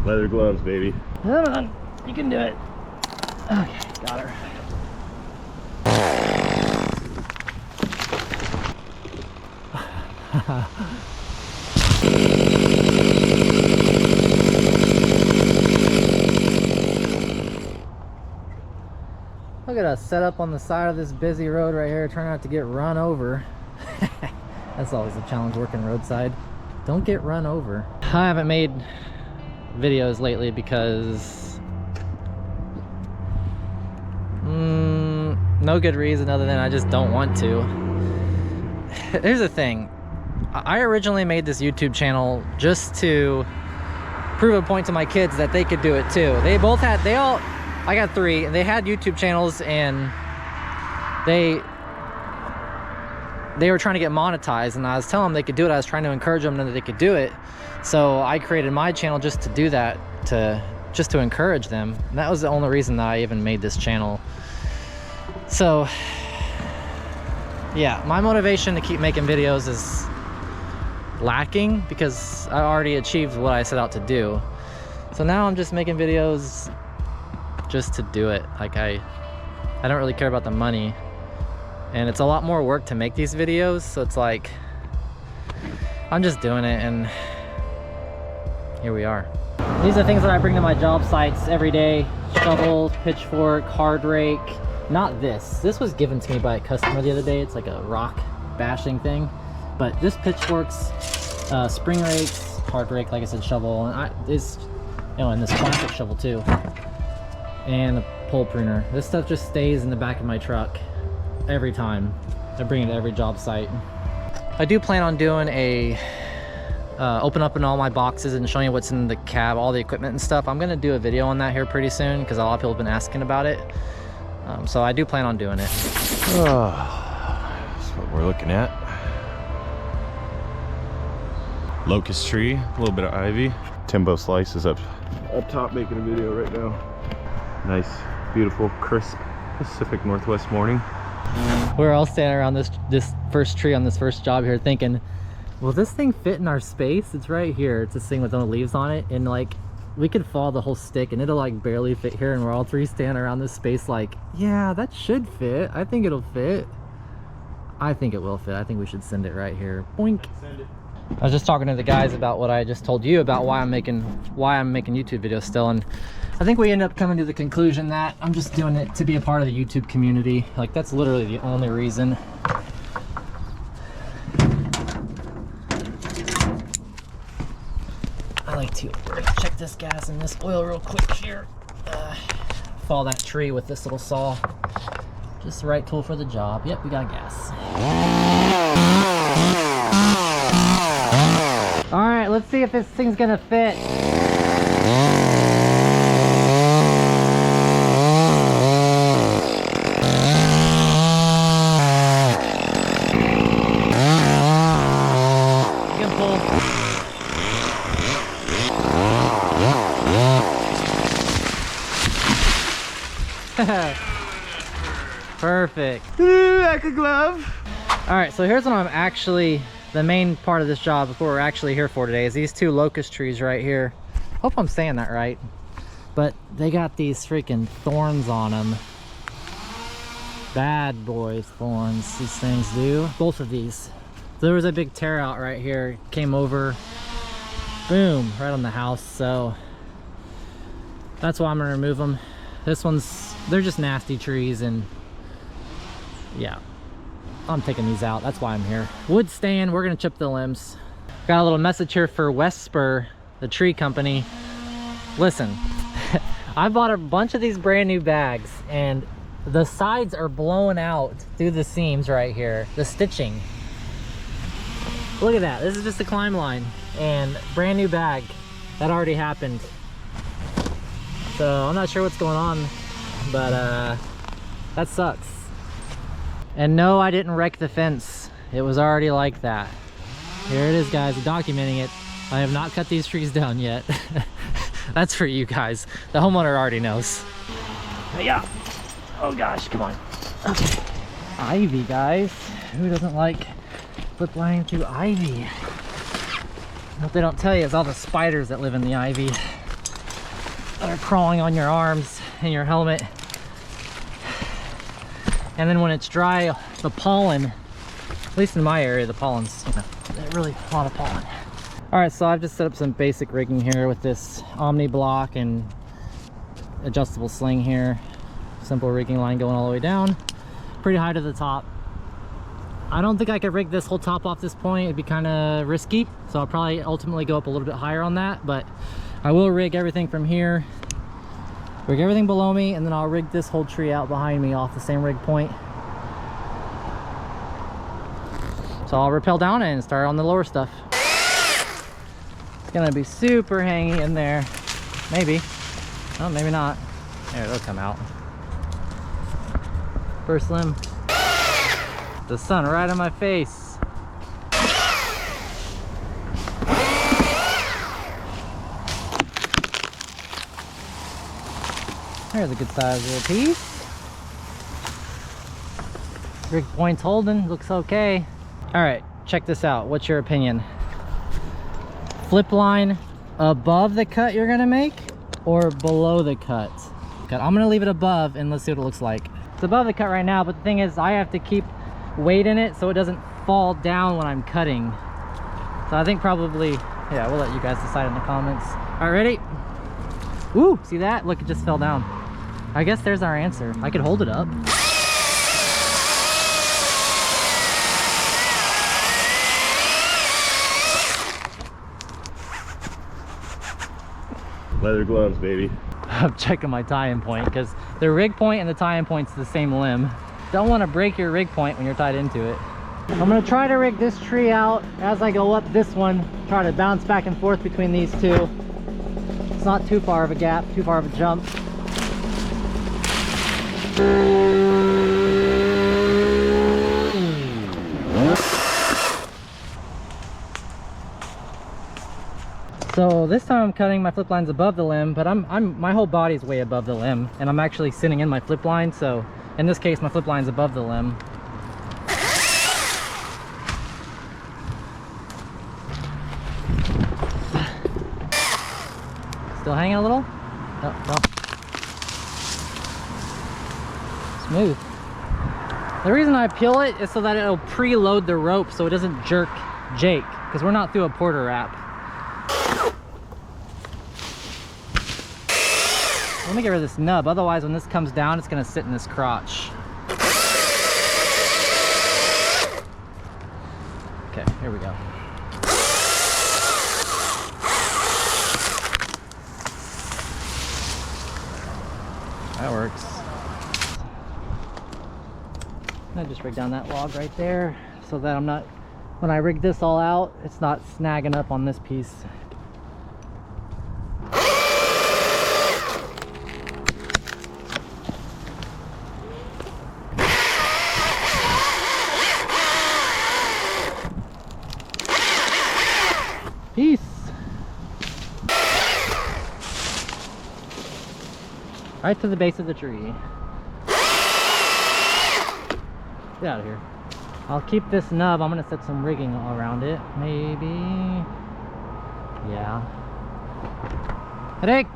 Leather gloves, baby. Come on, you can do it. Okay, got her. Look at us set up on the side of this busy road right here, trying not to get run over. That's always a challenge working roadside. Don't get run over. I haven't made videos lately because no good reason other than I just don't want to. Here's the thing. I originally made this YouTube channel just to prove a point to my kids that they could do it too. I got 3, and they had YouTube channels, and they were trying to get monetized, and I was telling them they could do it. I was trying to encourage them that they could do it. So I created my channel just to do that, just to encourage them. And that was the only reason that I even made this channel. So yeah, my motivation to keep making videos is lacking because I already achieved what I set out to do. So now I'm just making videos just to do it. Like I don't really care about the money, and it's a lot more work to make these videos, so it's like I'm just doing it, and here we are. These are things that I bring to my job sites every day: shovel, pitchfork, hard rake. Not this was given to me by a customer the other day. It's like a rock bashing thing, but this pitchforks, spring rakes, hard rake, like I said, shovel, and and this plastic shovel too, and a pole pruner. This stuff just stays in the back of my truck every time. I bring it to every job site. I do plan on doing a open up in all my boxes and showing you what's in the cab, all the equipment and stuff. I'm gonna do a video on that here pretty soon because a lot of people have been asking about it. So I do plan on doing it. That's what we're looking at. Locust tree, a little bit of ivy. Timbo Slice is up top making a video right now. Nice, beautiful, crisp Pacific Northwest morning. We're all standing around this first tree on this first job here thinking, will this thing fit in our space? It's right here. It's this thing with no leaves on it, and like we could fall the whole stick and it'll like barely fit here, and we're all 3 standing around this space like, yeah, that should fit. I think it'll fit. I think it will fit. I think we should send it right here. Boink. Send it. I was just talking to the guys about what I just told you about why I'm making YouTube videos still, and I think we end up coming to the conclusion that I'm just doing it to be a part of the YouTube community. Like, that's literally the only reason. I like to check this gas and this oil real quick here. Fall that tree with this little saw. Just the right tool for the job. Yep, we got gas. All right, let's see if this thing's gonna fit. You can pull. Perfect. Like a glove. All right, so here's what I'm actually, the main part of this job, what we're actually here for today, is these 2 locust trees right here. Hope I'm saying that right. But they got these freaking thorns on them. Bad boy thorns, these things do. Both of these. There was a big tear out right here. Came over, boom, right on the house. So that's why I'm gonna remove them. This one's, they're just nasty trees, and yeah, I'm taking these out. That's why I'm here. Wood stand, we're gonna chip the limbs. Got a little message here for Westspur, the tree company. Listen, I bought a bunch of these brand new bags, and the sides are blowing out through the seams right here. The stitching. Look at that. This is just a climb line, and brand new bag. That already happened. So I'm not sure what's going on, but that sucks. And no, I didn't wreck the fence. It was already like that. Here it is, guys, documenting it. I have not cut these trees down yet. That's for you guys. The homeowner already knows. Yeah. Oh gosh, come on. Okay. Ivy, guys. Who doesn't like flip lining through ivy? What they don't tell you is all the spiders that live in the ivy. that are crawling on your arms and your helmet. And then when it's dry, the pollen, at least in my area, the pollen's, you know, really a lot of pollen. All right, so I've just set up some basic rigging here with this Omni block and adjustable sling here. Simple rigging line going all the way down, pretty high to the top. I don't think I could rig this whole top off this point. It'd be kind of risky. So I'll probably ultimately go up a little bit higher on that, but I will rig everything from here, rig everything below me, and then I'll rig this whole tree out behind me off the same rig point. So I'll rappel down and start on the lower stuff. It's gonna be super hangy in there. Maybe. Oh, maybe not. There, it'll come out. First limb. The sun right on my face. There's a good size little piece. Rig point's holding, looks okay. All right, check this out. What's your opinion? Flip line above the cut you're gonna make or below the cut? I'm gonna leave it above and let's see what it looks like. It's above the cut right now, but the thing is I have to keep weight in it so it doesn't fall down when I'm cutting. So I think probably, yeah, we'll let you guys decide in the comments. All right, ready? Woo, see that? Look, it just fell down. I guess there's our answer. I could hold it up. Leather gloves, baby. I'm checking my tie-in point because the rig point and the tie-in point's the same limb. Don't want to break your rig point when you're tied into it. I'm going to try to rig this tree out as I go up this one, try to bounce back and forth between these two. It's not too far of a gap, too far of a jump. So this time I'm cutting my flip lines above the limb, but my whole body's way above the limb, and I'm actually sitting in my flip line, so in this case my flip line's above the limb. Still hanging a little? Oh, no. Smooth. The reason I peel it is so that it'll preload the rope so it doesn't jerk Jake, because we're not through a porter wrap. Let me get rid of this nub, otherwise when this comes down it's going to sit in this crotch. Okay, here we go. That works. I just rig down that log right there so that I'm not, when I rig this all out, it's not snagging up on this piece. Peace. Right to the base of the tree. Get out of here. I'll keep this nub. I'm gonna set some rigging all around it. Maybe. Yeah. Headache.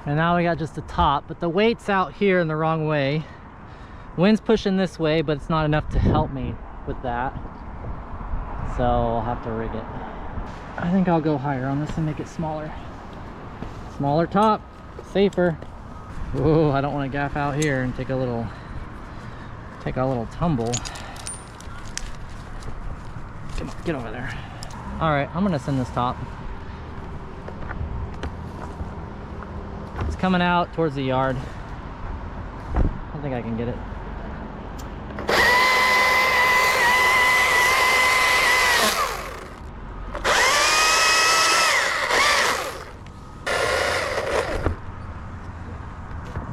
And now we got just the top, but the weight's out here in the wrong way. Wind's pushing this way, but it's not enough to help me with that. So I'll have to rig it. I think I'll go higher on this and make it smaller. Smaller top, safer. Whoa, I don't want to gaff out here and take a little tumble. Come on, get over there. All right, I'm gonna send this top. It's coming out towards the yard. I think I can get it.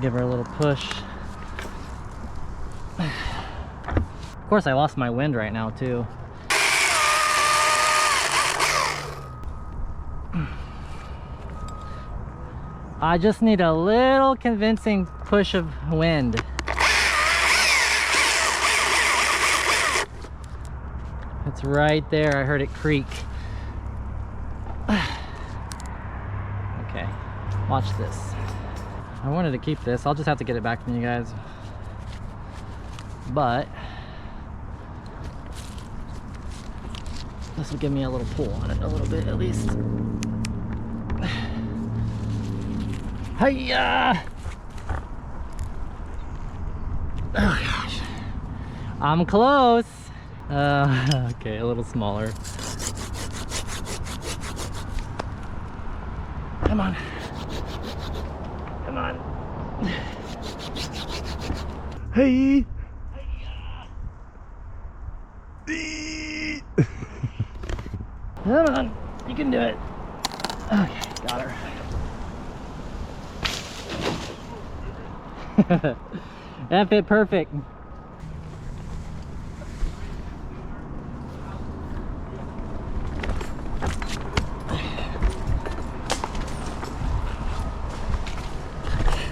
Give her a little push. Of course I lost my wind right now too. I just need a little convincing push of wind. It's right there. I heard it creak. Watch this. I wanted to keep this. I'll just have to get it back from you guys. But this will give me a little pull on it, a little bit at least. Hiya! Oh gosh. I'm close. Okay, a little smaller. Come on. Come on. Hey! Come on, you can do it. Okay, got her. That fit perfect.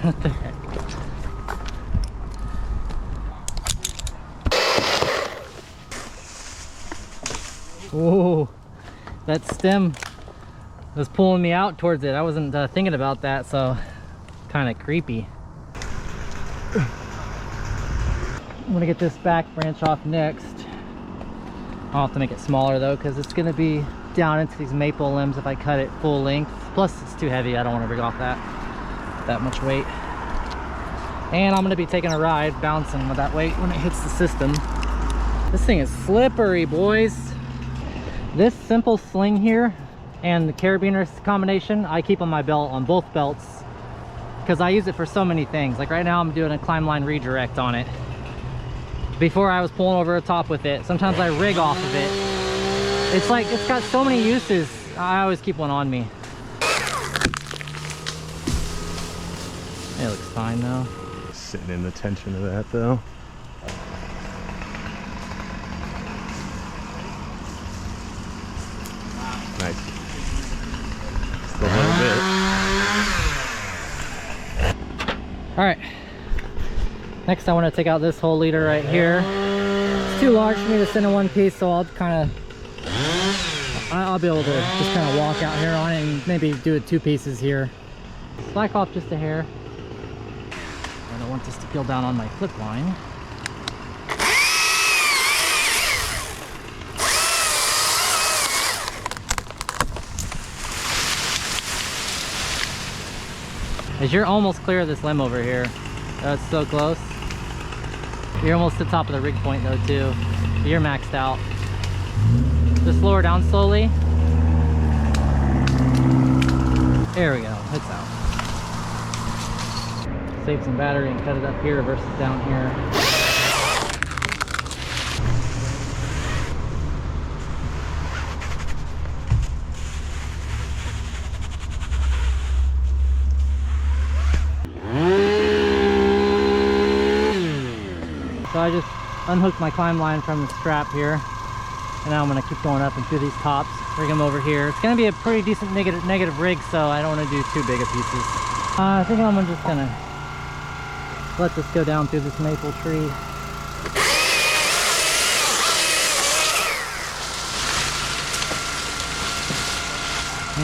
What the heck? Whoa, that stem was pulling me out towards it. I wasn't thinking about that, so kind of creepy. I'm gonna get this back branch off next. I'll have to make it smaller though, because it's gonna be down into these maple limbs if I cut it full length. Plus it's too heavy. I don't want to rig off that much weight. And I'm gonna be taking a ride bouncing with that weight when it hits the system. This thing is slippery, boys. This simple sling here and the carabiner combination I keep on my belt, on both belts, because I use it for so many things. Like right now I'm doing a climb line redirect on it. Before I was pulling over the top with it. Sometimes I rig off of it. It's like, it's got so many uses. I always keep one on me. It looks fine though. Sitting in the tension of that though. Nice. Just a little bit. All right. Next I want to take out this whole leader right here. It's too large for me to send in one piece, so I'll be able to just kind of walk out here on it and maybe do it 2 pieces here. Slack off just a hair. I don't want this to peel down on my clip line. As you're almost clear of this limb over here. That's so close. You're almost to the top of the rig point though too. You're maxed out. Just lower down slowly. There we go, it's out. Save some battery and cut it up here versus down here. So I just unhooked my climb line from the strap here, and now I'm going to keep going up and through these tops, rig them over here. It's going to be a pretty decent negative rig, so I don't want to do too big of pieces. I think I'm just going to let this go down through this maple tree.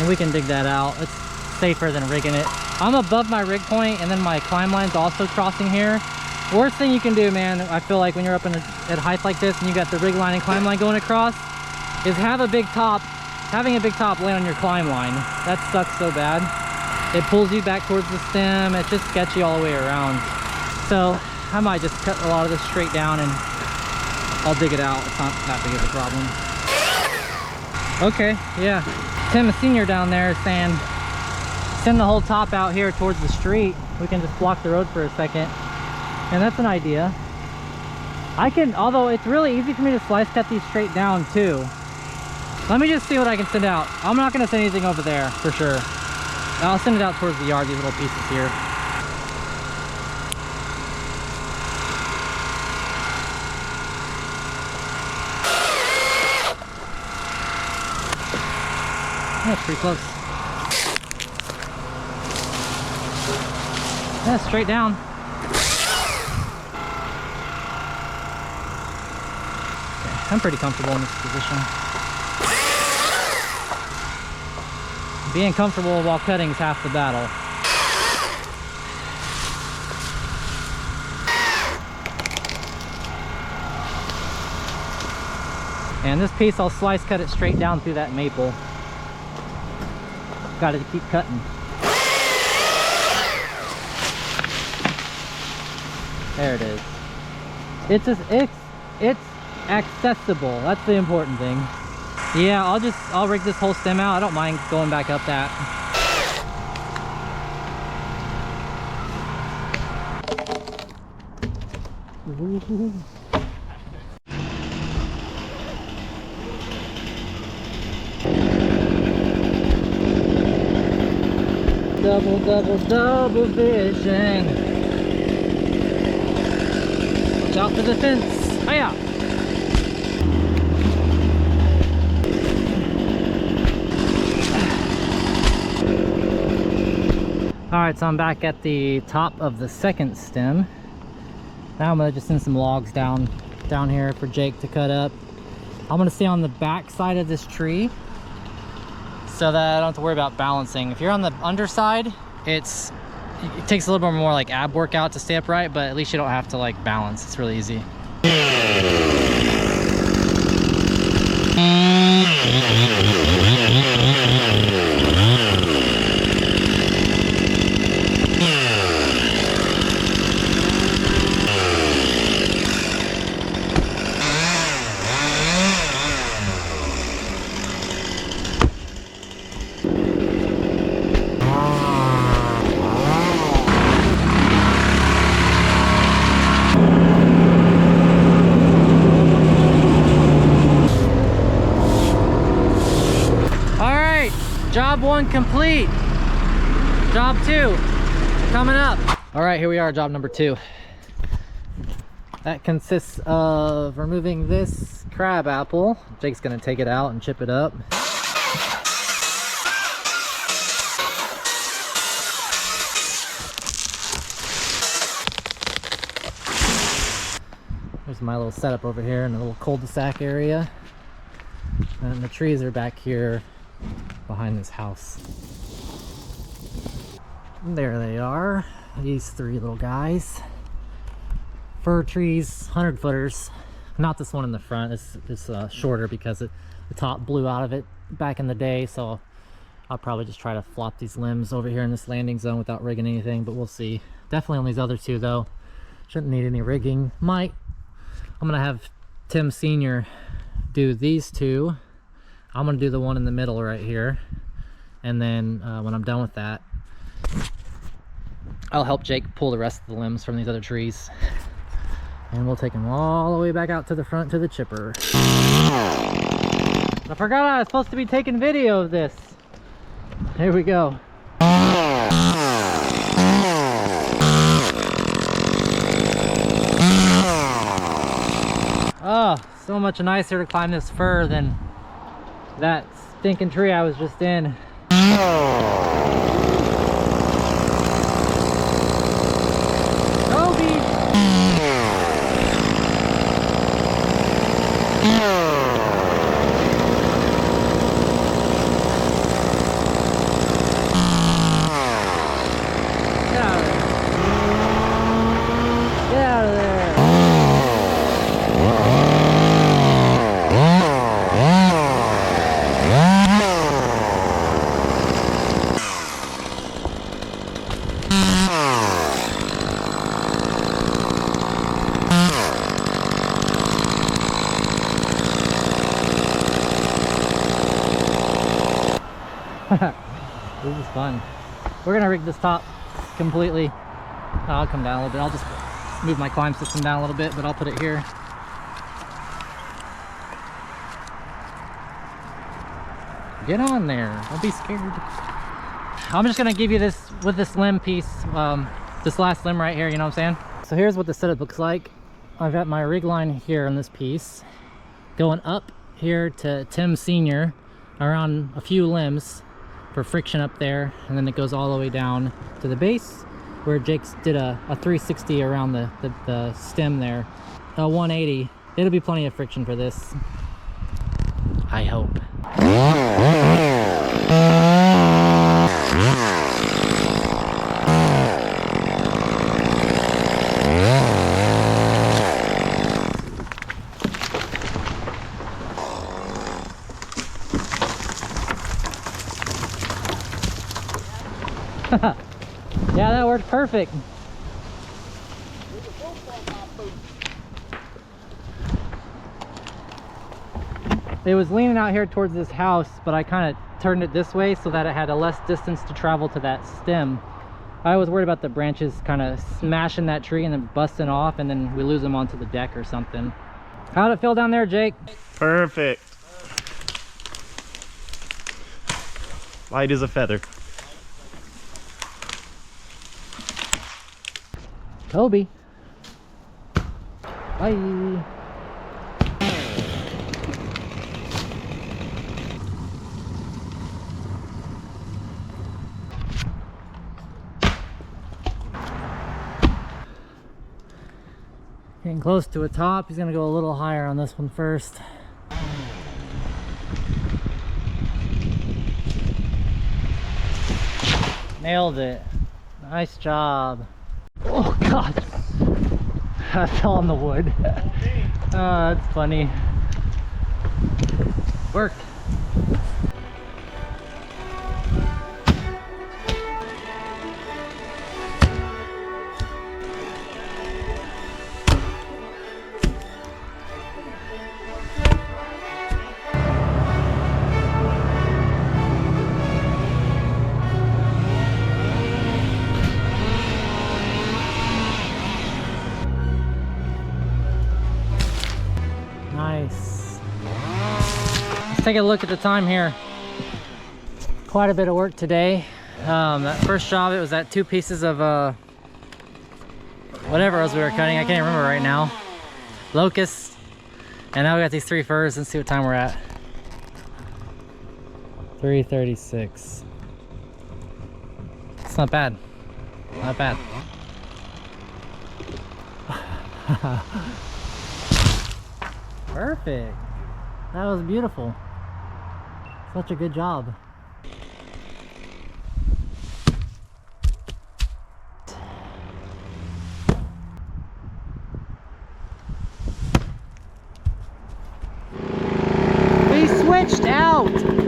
And we can dig that out. It's safer than rigging it. I'm above my rig point, and then my climb line's also crossing here. Worst thing you can do, man, I feel like when you're up at height like this and you got the rig line and climb line going across, is having a big top lay on your climb line. That sucks so bad. It pulls you back towards the stem. It's just sketchy all the way around. So I might just cut a lot of this straight down and I'll dig it out. It's not that big of a problem. Okay, yeah. Tim, a senior down there, is saying send the whole top out here towards the street. We can just block the road for a second. And that's an idea. I can, although it's really easy for me to slice cut these straight down too. Let me just see what I can send out. I'm not gonna send anything over there for sure. I'll send it out towards the yard, these little pieces here. That's pretty close. Yeah, straight down. I'm pretty comfortable in this position. Being comfortable while cutting is half the battle. And this piece, I'll slice cut it straight down through that maple. Got to keep cutting. There it is. It's accessible. That's the important thing. Yeah, I'll rig this whole stem out. I don't mind going back up that. Ooh. Double vision. Watch out for the fence. Hiya! Alright, so I'm back at the top of the second stem. Now I'm gonna just send some logs down here for Jake to cut up. I'm gonna stay on the back side of this tree so that I don't have to worry about balancing. If you're on the underside, it takes a little bit more like ab workout to stay upright, but at least you don't have to like balance. It's really easy. Job 1 complete. Job 2 coming up. All right, here we are, job number 2. That consists of removing this crab apple. Jake's gonna take it out and chip it up. There's my little setup over here in a little cul-de-sac area. And the trees are back here behind this house. And there they are, these 3 little guys. Fir trees, 100-footers. Not this one in the front. It's shorter because the top blew out of it back in the day, so I'll probably just try to flop these limbs over here in this landing zone without rigging anything, but we'll see. Definitely on these other 2 though. Shouldn't need any rigging. I'm gonna have Tim Sr. do these 2. I'm gonna do the one in the middle right here, and then when I'm done with that, I'll help Jake pull the rest of the limbs from these other trees, and we'll take them all the way back out to the front to the chipper. I forgot I was supposed to be taking video of this. Here we go. Oh, so much nicer to climb this fir than that stinking tree I was just in. Toby! Get out of there. Get out of there. This is fun. We're gonna rig this top completely. I'll come down a little bit. I'll just move my climb system down a little bit, but I'll put it here. Get on there. Don't be scared. I'm just gonna give you this with this limb piece, this last limb right here, you know what I'm saying? So here's what the setup looks like. I've got my rig line here on this piece, going up here to Tim Sr. around a few limbs for friction up there, and then it goes all the way down to the base where Jake's did a 360 around the stem there, a 180. It'll be plenty of friction for this, I hope. Yeah, that worked perfect. It was leaning out here towards this house, but I kind of turned it this way so that it had a less distance to travel to that stem. I was worried about the branches kind of smashing that tree and then busting off, and then we lose them onto the deck or something. How'd it feel down there, Jake? Perfect. Light as a feather. Toby. Bye. Getting close to a top. He's gonna go a little higher on this one first. Nailed it. Nice job. Oh God. I fell on the wood. Oh, that's funny. Worked. Nice. Let's take a look at the time here. Quite a bit of work today. That first job, it was at 2 pieces of whatever else we were cutting. I can't remember right now. Locust. And now we got these 3 firs. Let's see what time we're at. 3:36. It's not bad. Not bad. Perfect. That was beautiful. Such a good job. We switched out.